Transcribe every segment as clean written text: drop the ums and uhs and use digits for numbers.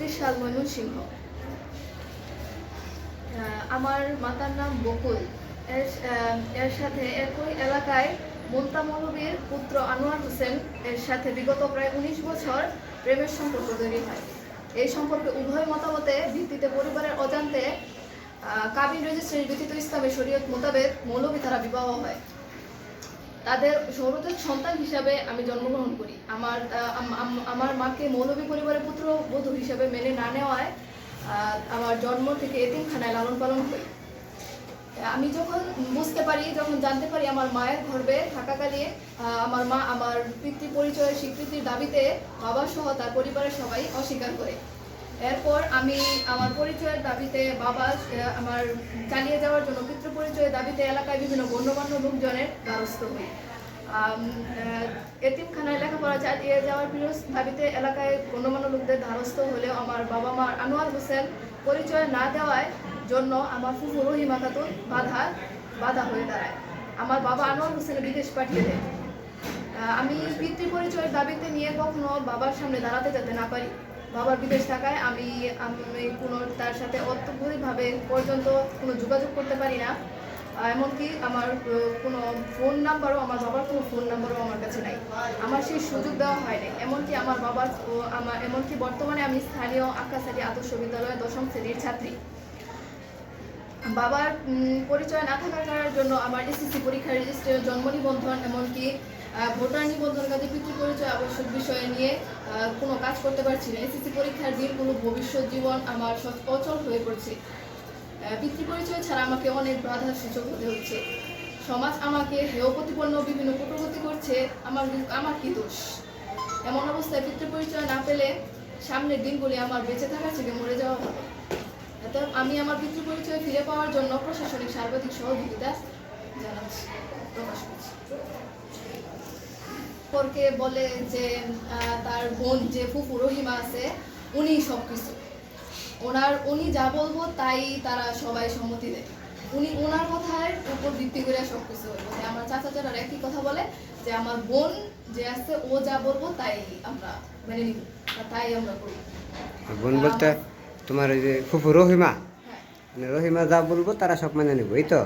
ত্রিশাল ময়মনসিংহ। আমার মাতার নাম বকুল। এর সাথে একই এলাকায় মুলতা মৌলভীর পুত্র আনোয়ার হোসেন এর সাথে বিগত প্রায় 19 বছর প্রেমের সম্পর্ক তৈরি হয়। এই সম্পর্কে উভয় মতামতে ভিত্তিতে পরিবারের অজান্তে কাবিন রেজিস্ট্রির ব্যতীত ইসলামের শরীয়ত মোতাবেক মৌলভী দ্বারা বিবাহ হয়। তাদের সৌরজাত সন্তান হিসাবে আমি জন্মগ্রহণ করি। আমার মাকে মৌলভী পরিবারের পুত্র বধূ হিসাবে মেনে না নেওয়ায় আমার জন্ম থেকে এতিমখানায় লালন পালন করি। আমি যখন জানতে পারি আমার মায়ের গর্ভে থাকাকালীন আমার মা আমার পিতৃ পরিচয়ের স্বীকৃতির দাবিতে বাবা সহ তার পরিবারের সবাই অস্বীকার করে। এরপর আমি আমার পরিচয়ের দাবিতে বাবা আমার চালিয়ে যাওয়ার জন্য পিতৃ পরিচয়ের দাবিতে এলাকায় বিভিন্ন গণ্যমান্য লোকজনের দ্বারস্থ হই। এতিমখানায় লেখাপড়া চালিয়ে যাওয়ার দাবিতে এলাকায় গণ্যমান্য লোকদের দ্বারস্থ হলেও আমার বাবা মা আনোয়ার হোসেন পরিচয় না দেওয়ার জন্য আমার ফুফু রহিমা খাতুন বাধা হয়ে দাঁড়ায়। আমার বাবা আনোয়ার হোসেন বিদেশ পাঠিয়ে দেয়। আমি পিতৃ পরিচয়ের দাবিতে নিয়ে কখনো বাবার সামনে দাঁড়াতে যেতে না পারি। বাবার বিদেশ থাকায় আমি কোনো তার সাথে অত্যন্তভাবে পর্যন্ত কোনো যোগাযোগ করতে পারি না। এমনকি আমার কোনো ফোন নাম্বারও বাবার কোনো ফোন নাম্বারও আমার কাছে নাই। আমার সেই সুযোগ দেওয়া হয়নি। এমনকি বর্তমানে আমি স্থানীয় আক্কাসারি আদর্শ বিদ্যালয়ের 10ম শ্রেণীর ছাত্রী। বাবার পরিচয় না থাকার জন্য আমার এসএসসি পরীক্ষার রেজিস্ট্রের জন্ম নিবন্ধন এমনকি ভোটার নিবন্ধন কাজে পিতৃ পরিচয় আবশ্যক বিষয় নিয়ে কোনো কাজ করতে পারছি না। এসএসসি পরীক্ষার দিনগুলো ভবিষ্যৎ জীবন আমার অচল হয়ে পড়ছে। পিতৃ পরিচয় ছাড়া আমাকে অনেক বাধার সুযোগ হতে হচ্ছে। সমাজ আমাকে হেয় প্রতিপন্ন বিভিন্ন কটূক্তি করছে। আমার কি দোষ? এমন অবস্থায় পিতৃ পরিচয় না পেলে সামনের দিনগুলি আমার বেঁচে থাকার থেকে মরে যাওয়া ভালো। আমি আমার পিতৃ পরিচয় ফিরে পাওয়ার জন্য প্রশাসনিক সার্বাধিক সহযোগিতা জানাচ্ছি, প্রকাশ করছি। পরকে বলে যে তার বোন যে ফুফু রহিমা আছে উনি সবকিছু, উনি যা বলবো তাই তারা সবাই সম্মতি দেয়। ওনার কথার উপর ভিত্তি করে সবকিছু হইব। আমার চাচা চাচারা একই কথা বলে যে আমার বোন যে আছে ও যা বলবো তাই আমরা মেনে নিব, তাই আমরা করি। বোন বলতে তোমার ওই যে ফুফু রহিমা, মানে রহিমা যা বলবো তারা সব মেনে নিব, এই তো?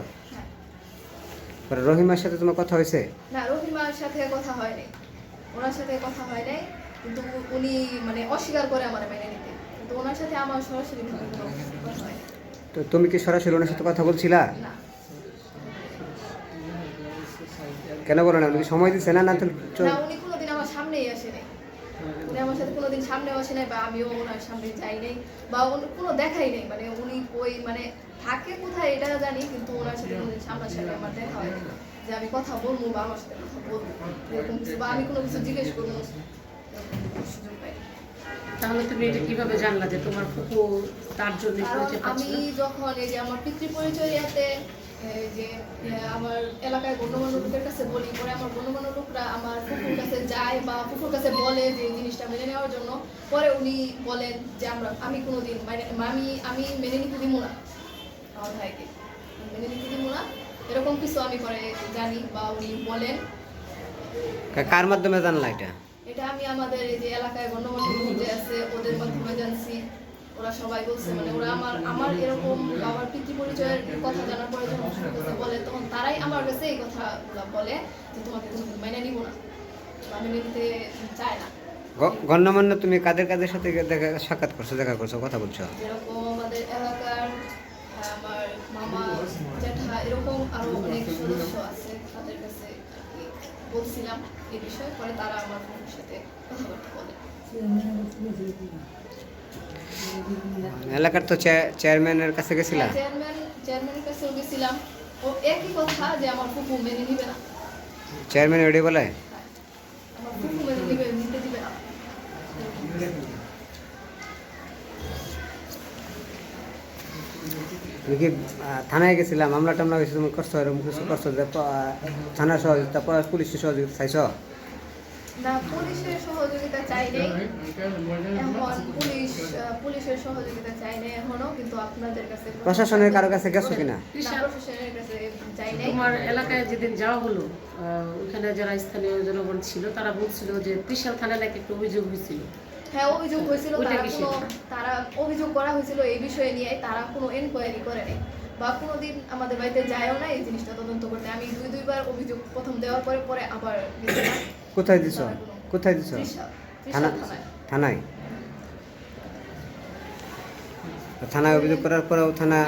রহিমার সাথে তোমার কথা হয়েছে? না, রহিমার সাথে কথা হয় নাই, ওনার সাথে কথা হয় নাই, কিন্তু উনি মানে অস্বীকার করে আমার মেনে নিতে। কিন্তু ওনার সাথে আমার সরাসরি কথা হয়। তো তুমি কি সরাসরি ওনার সাথে কথা বলছিলা? না। কেন বলো না? উনি সময় দিচ্ছে না? না, উনি কোনোদিন আমার সামনেই আসে নাই। উনি আমার সাথে কোনোদিন সামনেও আসে নাই, বা আমিও ওনার সামনে যাই নাই, বা কোনো দেখাই নেই। মানে উনি ওই মানে থাকে কোথায় এটা জানি, কিন্তু ওনার সাথে কোনোদিন সামনাসামনি আমার দেখা হয়নি যে আমি কথা বলবো বা আমার সাথে কথা বলবো এরকম কিছু, বা আমি কোনো কিছু জিজ্ঞেস করবো সুযোগ পাই। তাহলে তুমি এটা কিভাবে জানলা যে তোমার ফুফু তার জন্য পরিচয় পাচ্ছিল? আমি যখন এই যে আমার পিতৃ পরিচয় যে আমার এলাকায় গণ্যমান্য লোকের কাছে বলি, পরে আমার গণ্যমান্য লোকরা আমার ফুফুর কাছে যায় বা ফুফুর কাছে বলে যে জিনিসটা মেনে নেওয়ার জন্য, পরে উনি বলেন যে আমি কোনোদিন আমি মেনে নিতে দিব না, আমার ভাইকে মেনে নিতে দিব না, এরকম কিছু আমি পরে জানি বা উনি বলেন। কার মাধ্যমে জানলা এটা? এটা আমি আমাদের এই যে এলাকায় গণ্যমান্য লোক যে আছে ওদের মাধ্যমে জানছি। ওরা সবাই বলছে, মানে ওরা আমার এরকম আমার পিতৃ পরিচয়ের কথা জানার পরে যখন বলে, তখন তারাই আমার কাছে এই কথাগুলো বলে যে তোমাকে মেনে নিব না বা মেনে নিতে চায় না। গণ্যমান্য তুমি কাদের সাথে সাক্ষাৎ করছো, দেখা করছো, কথা বলছো? যেরকম আমাদের এলাকার আমার মামা জ্যাঠা এরকম আরো অনেক সদস্য আছে, তাদের কাছে বলছিলাম এই বিষয়ে। পরে তারা আমার বোনের সাথে কথাবার্তা বলে। এলাকার তো চেয়ারম্যানের কাছে গেছিলাম। চেয়ারম্যানের কাছেও গেছিলাম, ও একই কথা যে আমার ফুফু মেনে নিবে না। চেয়ারম্যান ওটাই বলে আমার ফুফু নিতে দিবে না। তুমি কি থানায় গেছিলাম, মামলা টামলা হয়েছে, তুমি করছো এরকম কিছু করছো যে থানার সহযোগিতা, পুলিশের সহযোগিতা চাইছো? না, পুলিশের সহযোগিতা চাই নাই পুলিশের সহযোগিতা চাই নাই এখনো, কিন্তু আপনাদের কাছে প্রশাসনের কারো কাছে গেছো কিনা? প্রশাসনের কাছে চাই নাই। তোমার এলাকায় যেদিন যাওয়া হলো, ওখানে যারা স্থানীয় জনগণ ছিল তারা বলছিল যে ত্রিশাল থানায় নাকি একটা অভিযোগ হয়েছিল। হ্যাঁ, অভিযোগ হয়েছিল। তারা অভিযোগ করা হয়েছিল এই বিষয়ে নিয়ে, তারা কোনো এনকোয়ারি করে নাই বা কোনোদিন আমাদের বাড়িতে যায়ও না এই জিনিসটা তদন্ত করতে। আমি দুইবার অভিযোগ প্রথম দেওয়ার পরে পরে আবার গেছিলাম। কোথায় দিছ? কোথায় দিছ? থানা? থানায়। থানায়? থানায় অভিযোগ করার পরেও থানা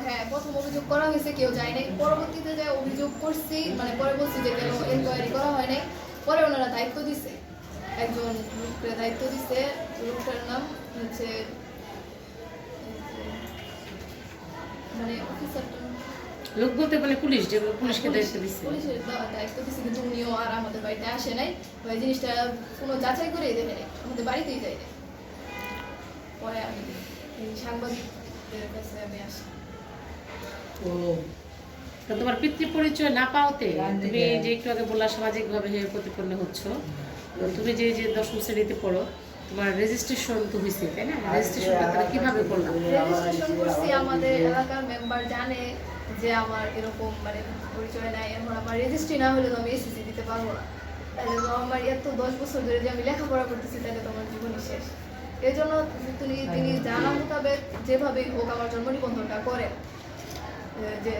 হ্যাঁ, প্রথম অভিযোগ করা হয়েছে, কেউ যায় নাই। পরবর্তীতে যে অভিযোগ করছি, মানে পরে বলছি যে কেন এনকোয়ারি করা হয় নাই, পরে ওনারা দায়িত্ব দিছে, একজন লোককে দায়িত্ব দিছে। লোকটার নাম হচ্ছে মানে অফিসারটা লোক বলতে বলে পুলিশ, যে পুলিশকে দায়িত্ব দিচ্ছে। পুলিশের দায়িত্ব দিছে, কিন্তু উনিও আর আমাদের বাড়িতে আসে নাই। ওই জিনিসটা কোনো যাচাই করেই দেখে নাই, আমাদের বাড়িতেই যাই নাই। পরে আমি এই সাংবাদিকদের কাছে আমি আসি। ও, তা তোমার পিতৃ পরিচয় না পাওয়াতে তুমি যে একটু আগে বললা সামাজিকভাবে প্রতিপন্ন হচ্ছ, তো তুমি যে 10ম শ্রেণীতে পড়ো, তোমার রেজিস্ট্রেশন তো হয়েছে, তাই না? রেজিস্ট্রেশনটা তাহলে কিভাবে করলাম? রেজিস্ট্রেশন করছি, আমাদের এলাকার মেম্বার জানে যে আমার এরকম মানে পরিচয় নাই। এখন আমার রেজিস্ট্রি না হলে তো আমি এসএসসি দিতে পারবো না। তাহলে তো আমার এত 10 বছর ধরে যে আমি লেখাপড়া করতেছি, তাহলে তো আমার জীবনই শেষ। এই জন্য তিনি জানা মোতাবেক যেভাবেই হোক আমার জন্ম নিবন্ধনটা করেন, যে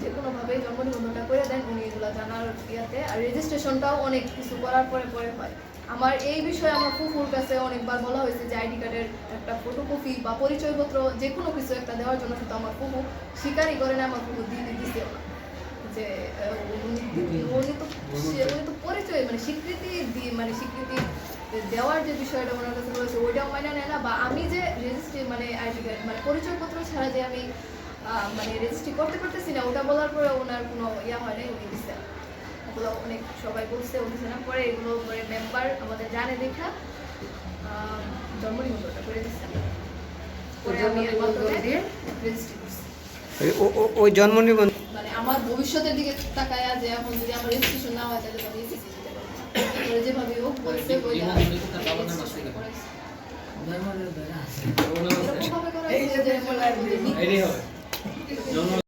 যে কোনোভাবেই জন্ম নিবন্ধনটা করে দেন উনি, এগুলো জানার ইয়াতে। আর রেজিস্ট্রেশনটাও অনেক কিছু করার পরে পরে হয়। আমার এই বিষয়ে আমার ফুফুর কাছে অনেকবার বলা হয়েছে যে আইডি কার্ডের একটা ফটোকপি বা পরিচয়পত্র যে কোনো কিছু একটা দেওয়ার জন্য, কিন্তু আমার ফুফু স্বীকারই করে না, আমার ফুফু দিতেও না। যে উনি তো পরিচয় মানে স্বীকৃতি স্বীকৃতি দেওয়ার যে বিষয়টা ওনার কাছে বলেছে ওইটাও মাইনা নেয় না। বা আমি যে রেজিস্ট্রি মানে আইডি কার্ড মানে পরিচয়পত্র ছাড়া যে আমি মানে রেজিস্ট্রি করতে পারতেছি না, ওটা বলার পরে ওনার কোনো ইয়া হয় নাই, উনি দিচ্ছে না। ওগুলো অনেক সবাই বলছে, ও দিচ্ছে না। পরে এগুলো পরে মেম্বার আমাদের জানে দেখা জন্ম নিবন্ধনটা করে দিচ্ছে। পরে আমি এর মাধ্যমে রেজিস্ট্রি করছি। ওই জন্ম নিবন্ধন মানে আমার ভবিষ্যতের দিকে তাকায় যে এখন যদি আমার রেজিস্ট্রেশন না হয় তাহলে আমি এসএসসি দিতে পারবো না। তারপরে যেভাবে হোক বলছে ওইটা রেজিস্ট্রেশন করাইছে। এরকম ভাবে করাইছে যে